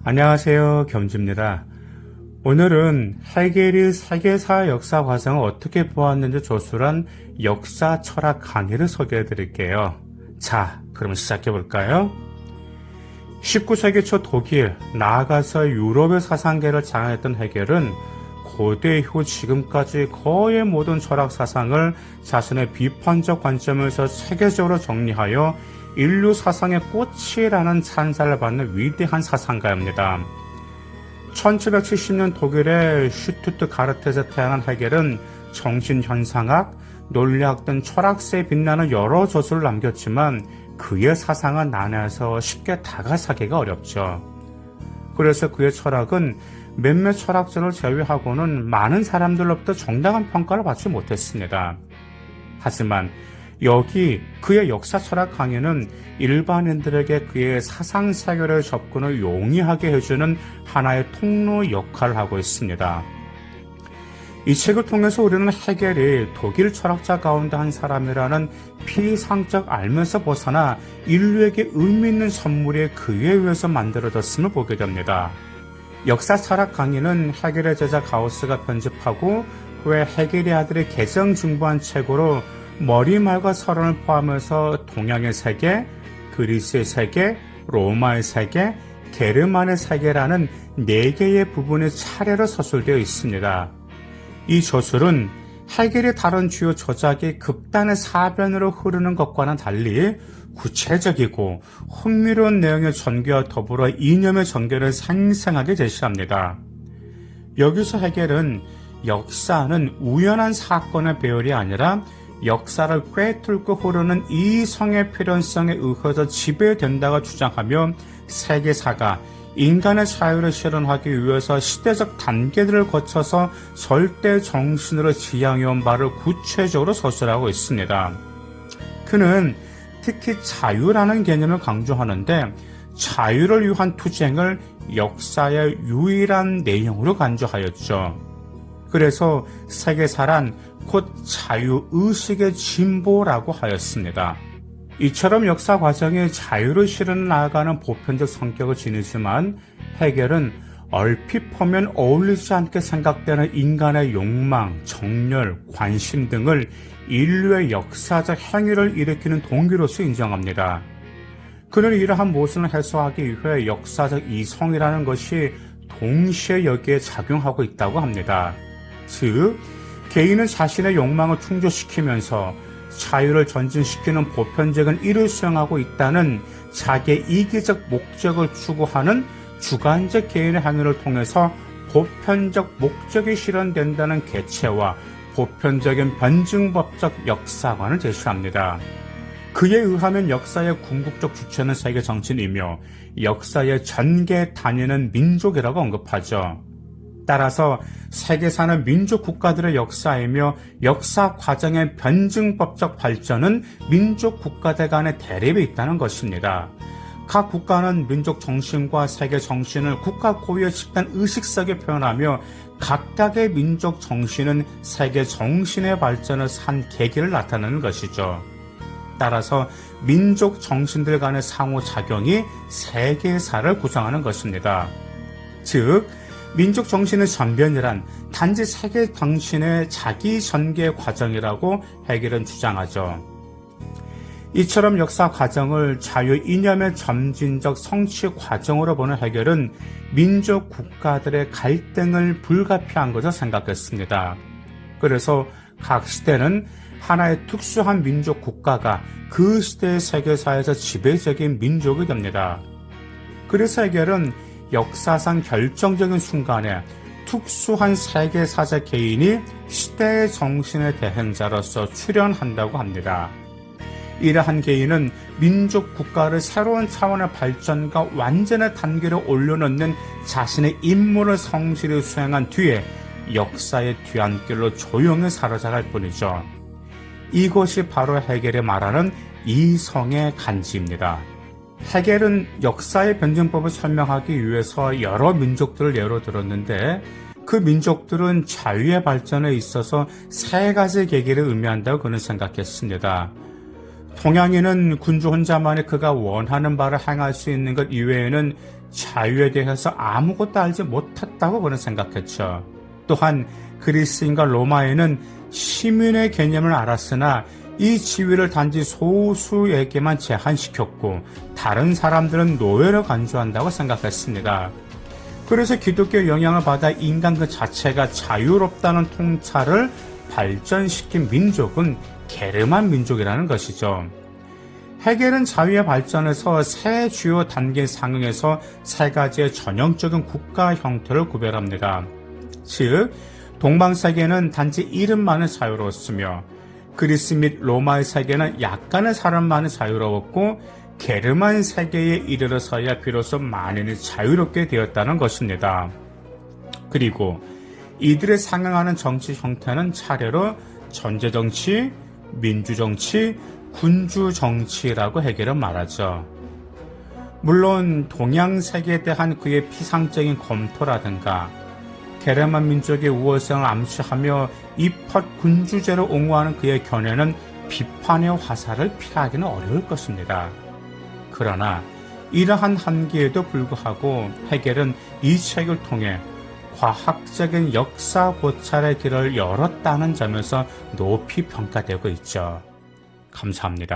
안녕하세요. 겸지입니다. 오늘은 헤겔이 세계사 역사 과정을 어떻게 보았는지 조술한 역사 철학 강의를 소개해 드릴게요. 자, 그럼 시작해 볼까요? 19세기 초 독일, 나아가서 유럽의 사상계를 장악했던 헤겔은 고대 이후 지금까지 거의 모든 철학 사상을 자신의 비판적 관점에서 체계적으로 정리하여 인류 사상의 꽃이라는 찬사를 받는 위대한 사상가입니다. 1770년 독일의 슈투트가르트에서 태어난 헤겔은 정신현상학, 논리학 등 철학세에 빛나는 여러 저술을 남겼지만 그의 사상은 난해해서 쉽게 다가서기가 어렵죠. 그래서 그의 철학은 몇몇 철학자를 제외하고는 많은 사람들로부터 정당한 평가를 받지 못했습니다. 하지만 여기 그의 역사 철학 강의는 일반인들에게 그의 사상 세계의 접근을 용이하게 해주는 하나의 통로 역할을 하고 있습니다. 이 책을 통해서 우리는 헤겔이 독일 철학자 가운데 한 사람이라는 피상적 알면서 벗어나 인류에게 의미 있는 선물이 그에 의해서 만들어졌음을 보게 됩니다. 역사 철학 강의는 헤겔의 제자 가우스가 편집하고 후에 헤겔의 아들이 개정 중부한 책으로 머리말과 서론을 포함해서 동양의 세계, 그리스의 세계, 로마의 세계, 게르만의 세계라는 4개의 부분이 차례로 서술되어 있습니다. 이 저술은 헤겔이 다른 주요 저작이 극단의 사변으로 흐르는 것과는 달리 구체적이고 흥미로운 내용의 전개와 더불어 이념의 전개를 생생하게 제시합니다. 여기서 헤겔은 역사는 우연한 사건의 배열이 아니라 역사를 꿰뚫고 흐르는 이성의 필연성에 의해서 지배된다고 주장하며 세계사가 인간의 자유를 실현하기 위해서 시대적 단계들을 거쳐서 절대 정신으로 지향해온 바를 구체적으로 서술하고 있습니다. 그는 특히 자유라는 개념을 강조하는데 자유를 위한 투쟁을 역사의 유일한 내용으로 간주하였죠. 그래서 세계사란 곧 자유의식의 진보라고 하였습니다. 이처럼 역사 과정이 자유를 실현 나아가는 보편적 성격을 지니지만 헤겔은 얼핏 보면 어울리지 않게 생각되는 인간의 욕망, 정열, 관심 등을 인류의 역사적 행위를 일으키는 동기로서 인정합니다. 그는 이러한 모순을 해소하기 위해 역사적 이성이라는 것이 동시에 여기에 작용하고 있다고 합니다. 즉, 개인은 자신의 욕망을 충족시키면서 자유를 전진시키는 보편적인 일을 수행하고 있다는 자기의 이기적 목적을 추구하는 주관적 개인의 행위를 통해서 보편적 목적이 실현된다는 개체와 보편적인 변증법적 역사관을 제시합니다. 그에 의하면 역사의 궁극적 주체는 세계 정신이며 역사의 전개 단위는 민족이라고 언급하죠. 따라서 세계사는 민족 국가들의 역사이며 역사 과정의 변증법적 발전은 민족 국가들 간의 대립에 있다는 것입니다. 각 국가는 민족 정신과 세계 정신을 국가 고유의 집단 의식 속에 표현하며 각각의 민족 정신은 세계 정신의 발전을 산 계기를 나타내는 것이죠. 따라서 민족 정신들 간의 상호작용이 세계사를 구성하는 것입니다. 즉, 민족 정신의 전변이란 단지 세계 정신의 자기 전개 과정이라고 헤겔은 주장하죠. 이처럼 역사 과정을 자유 이념의 점진적 성취 과정으로 보는 헤겔은 민족 국가들의 갈등을 불가피한 것으로 생각했습니다. 그래서 각 시대는 하나의 특수한 민족 국가가 그 시대의 세계사에서 지배적인 민족이 됩니다. 그래서 헤겔은 역사상 결정적인 순간에 특수한 세계사적 개인이 시대의 정신의 대행자로서 출현한다고 합니다. 이러한 개인은 민족 국가를 새로운 차원의 발전과 완전의 단계로 올려놓는 자신의 임무를 성실히 수행한 뒤에 역사의 뒤안길로 조용히 사라져갈 뿐이죠. 이것이 바로 헤겔이 말하는 이성의 간지입니다. 헤겔은 역사의 변증법을 설명하기 위해서 여러 민족들을 예로 들었는데 그 민족들은 자유의 발전에 있어서 3가지 계기를 의미한다고 그는 생각했습니다. 동양인은 군주 혼자만이 그가 원하는 바를 행할 수 있는 것 이외에는 자유에 대해서 아무것도 알지 못했다고 그는 생각했죠. 또한 그리스인과 로마인은 시민의 개념을 알았으나 이 지위를 단지 소수에게만 제한시켰고 다른 사람들은 노예로 간주한다고 생각했습니다. 그래서 기독교 영향을 받아 인간 그 자체가 자유롭다는 통찰을 발전시킨 민족은 게르만 민족이라는 것이죠. 헤겔은 자유의 발전에서 세 주요 단계 상응에서 세 가지의 전형적인 국가 형태를 구별합니다. 즉, 동방세계는 단지 이름만은 자유로웠으며 그리스 및 로마의 세계는 약간의 사람만이 자유로웠고 게르만 세계에 이르러서야 비로소 만인이 자유롭게 되었다는 것입니다. 그리고 이들에 상응하는 정치 형태는 차례로 전제정치, 민주정치, 군주정치라고 헤겔은 말하죠. 물론 동양세계에 대한 그의 피상적인 검토라든가 게르만 민족의 우월성을 암시하며 입헌 군주제를 옹호하는 그의 견해는 비판의 화살을 피하기는 어려울 것입니다. 그러나 이러한 한계에도 불구하고 헤겔은 이 책을 통해 과학적인 역사 고찰의 길을 열었다는 점에서 높이 평가되고 있죠. 감사합니다.